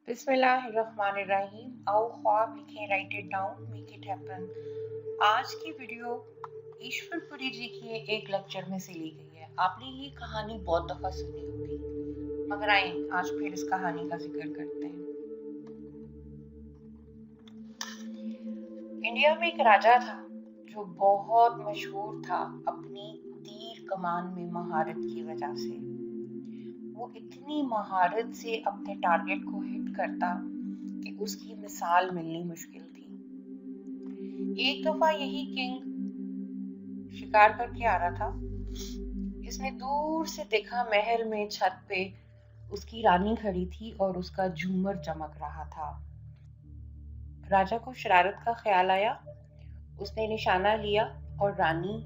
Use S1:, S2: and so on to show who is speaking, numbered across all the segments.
S1: बिस्मिल्लाहिर्रहमानिर्रहीम। आओ ख्वाब लिखें, right it down, make it happen. आज की वीडियो ईश्वरपुरी जी के एक लेक्चर में से ली गई है। आपने ये कहानी बहुत दफा सुनी होगी, मगर आए आज फिर इस कहानी का जिक्र करते हैं। इंडिया में एक राजा था जो बहुत मशहूर था अपनी तीर कमान में महारत की वजह से। वो इतनी महारत से अपने टारगेट को हिट करता कि उसकी मिसाल मिलनी मुश्किल थी। एक दफा यही किंग शिकार करके आ रहा था। इसने दूर से देखा महल में छत पे उसकी रानी खड़ी थी और उसका झूमर चमक रहा था। राजा को शरारत का ख्याल आया। उसने निशाना लिया और रानी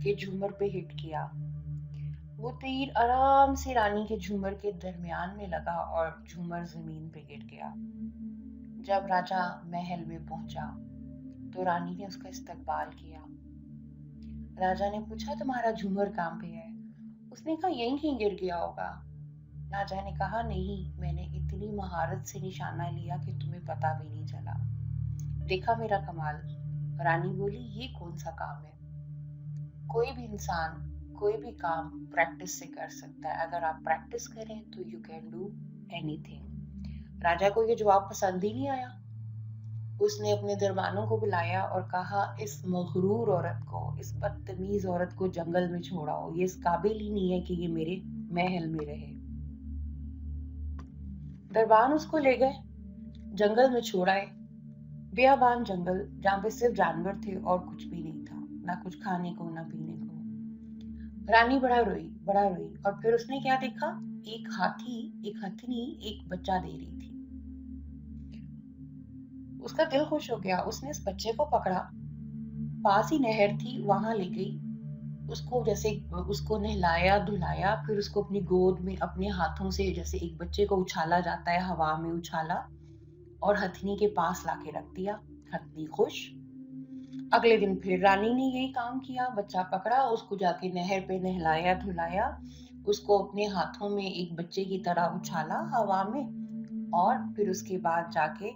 S1: के झूमर पे हिट किया। वो तीर आराम से रानी के झूमर के दरमियान में लगा और झूमर जमीन पे गिर गया। जब राजा महल में पहुंचा तो रानी ने उसका इस्तकबाल किया। राजा ने पूछा, तुम्हारा झूमर कहाँ पे है? उसने कहा, यहीं कहीं गिर गया होगा। राजा ने कहा, नहीं, मैंने इतनी महारत से निशाना लिया कि तुम्हें पता भी नहीं चला। देखा मेरा कमाल। रानी बोली, ये कौन सा काम है? कोई भी इंसान कोई भी काम प्रैक्टिस से कर सकता है। अगर आप प्रैक्टिस करें तो यू कैन डू एनीथिंग। राजा को ये जवाब पसंद ही नहीं आया। उसने अपने दरबानों को बुलाया और कहा, इस मगरूर औरत को, इस बदतमीज औरत को जंगल में छोड़ाओ। ये इस काबिल ही नहीं है कि ये मेरे महल में रहे। दरबान उसको ले गए, जंगल में छोड़ाए। बेआबान जंगल जहाँ पे सिर्फ जानवर थे और कुछ भी नहीं था, ना कुछ खाने को ना पीने को। रानी बड़ा रोई और फिर उसने क्या देखा, एक हथनी एक बच्चा दे रही थी। उसका दिल खुश हो गया। उसने इस बच्चे को पकड़ा, पास ही नहर थी वहां ले गई। उसको नहलाया धुलाया, फिर उसको अपनी गोद में अपने हाथों से, जैसे एक बच्चे को उछाला जाता है, हवा में उछाला और हथनी के पास लाके रख दिया। हथनी खुश। अगले दिन फिर रानी ने यही काम किया। बच्चा पकड़ा, उसको जाके नहर पे नहलाया धुलाया, उसको अपने हाथों में एक बच्चे की तरह उछाला हवा में और फिर उसके बाद जाके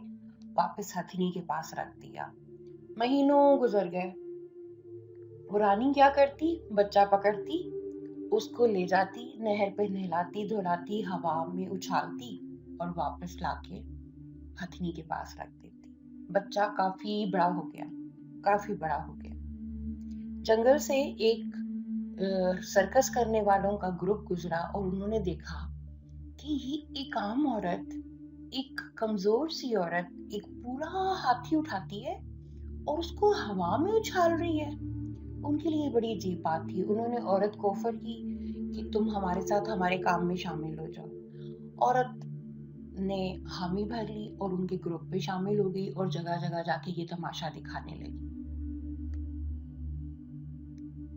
S1: वापस हथनी के पास रख दिया। महीनों गुजर गए। वो रानी क्या करती, बच्चा पकड़ती, उसको ले जाती, नहर पे नहलाती धुलाती, हवा में उछालती और वापस लाके हथनी के पास रख देती। बच्चा काफी बड़ा हो गया। जंगल से एक सर्कस करने वालों का ग्रुप गुजरा और उन्होंने देखा कि ये एक आम औरत, एक कमजोर सी औरत एक पूरा हाथी उठाती है और उसको हवा में उछाल रही है। उनके लिए बड़ी अजीब बात थी। उन्होंने औरत को ऑफर की कि तुम हमारे साथ हमारे काम में शामिल हो जाओ। औरत ने हामी भर ली और उनके ग्रुप में शामिल हो गई और जगह जगह जाके ये तमाशा दिखाने लगी।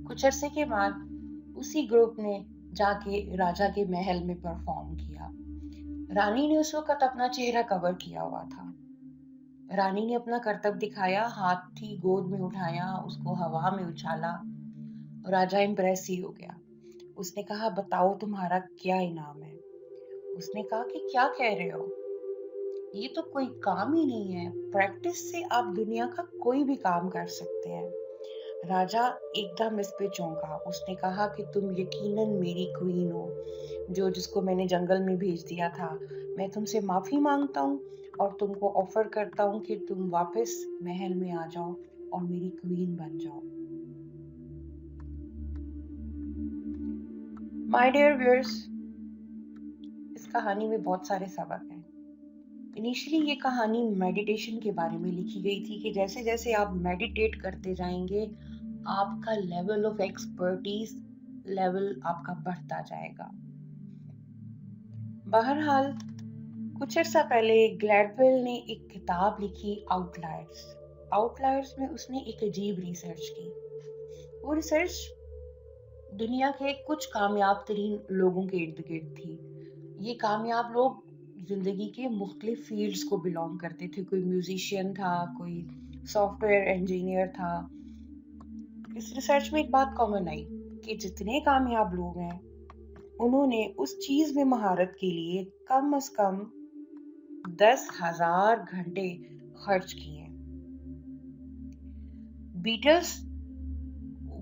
S1: कुछ अरसे के बाद उसी ग्रुप ने जाके राजा के महल में परफॉर्म किया। रानी ने उस वक्त अपना चेहरा कवर किया हुआ था। रानी ने अपना करतब दिखाया, हाथी गोद में उठाया, उसको हवा में उछाला। राजा इम्प्रेस ही हो गया। उसने कहा, बताओ तुम्हारा क्या इनाम है? उसने कहा कि क्या कह रहे हो, ये तो कोई काम ही नहीं है। प्रैक्टिस से आप दुनिया का कोई भी काम कर सकते हैं। राजा एकदम इस पे चौंका। उसने कहा कि तुम यकीनन मेरी क्वीन हो, जिसको मैंने जंगल में भेज दिया था। मैं तुमसे माफी मांगता हूँ और तुमको ऑफर करता हूँ कि तुम वापस महल में आ जाओ और मेरी क्वीन बन जाओ। माय डियर व्यूअर्स, इस कहानी में बहुत सारे सबक हैं। इनिशियली ये कहानी मेडिटेशन के बारे में लिखी गई थी कि जैसे जैसे आप मेडिटेट करते जाएंगे, आपका लेवल ऑफ एक्सपर्टीज लेवल आपका बढ़ता जाएगा। बहरहाल, कुछ अर्सा पहले ग्लैडवेल ने एक किताब लिखी, आउटलायर्स में उसने एक अजीब रिसर्च की। वो रिसर्च दुनिया के कुछ कामयाब तरीन लोगों के इर्द गिर्द थी। ये कामयाब लोग जिंदगी के मुख्तलिफ फील्ड्स को बिलोंग करते थे। कोई म्यूजिशियन था, कोई सॉफ्टवेयर इंजीनियर था। इस रिसर्च में एक बात कॉमन आई कि जितने कामयाब लोग हैं उन्होंने उस चीज में महारत के लिए कम से कम 10,000 घंटे खर्च किए। बीटल्स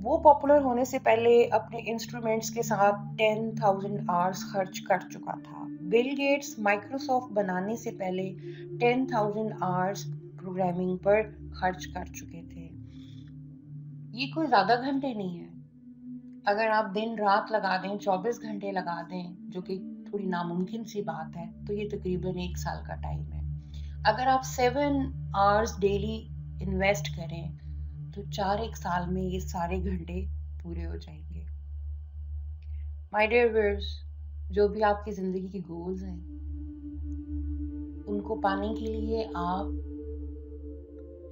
S1: वो पॉपुलर होने से पहले अपने इंस्ट्रूमेंट्स के साथ 10,000 आवर्स खर्च कर चुका था। बिल गेट्स माइक्रोसॉफ्ट बनाने से पहले 10,000 आवर्स प्रोग्रामिंग पर खर्च कर चुके थे। ये कोई ज़्यादा घंटे नहीं है। अगर आप दिन रात लगा दें, 24 घंटे लगा दें, जो कि थोड़ी नामुमकिन सी बात है, तो ये तकरीबन 1 साल का टाइम है। अगर आप 7 आवर्स डेली इन्वेस्ट करें तो 1 साल में ये सारे घंटे पूरे हो जाएंगे। माय डियर व्यूअर्स, जो भी आपकी ज़िंदगी की गोल्स हैं, उनको पाने के लिए आप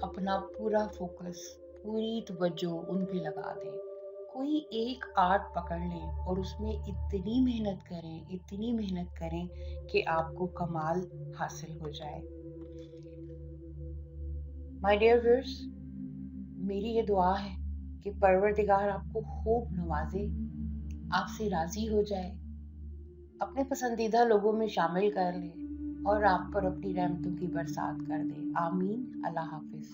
S1: अपना पूरा फोकस, पूरी तवज्जो उन पे लगा दें। कोई एक आर्ट पकड़ लें और उसमें इतनी मेहनत करें कि आपको कमाल हासिल हो जाए। माय डियर व्यूअर्स, मेरी ये दुआ है कि परवरदिगार आपको खूब नवाजे, आपसे राजी हो जाए, अपने पसंदीदा लोगों में शामिल कर ले और आप पर अपनी रहमतों की बरसात कर दे। आमीन। अल्लाह हाफिज।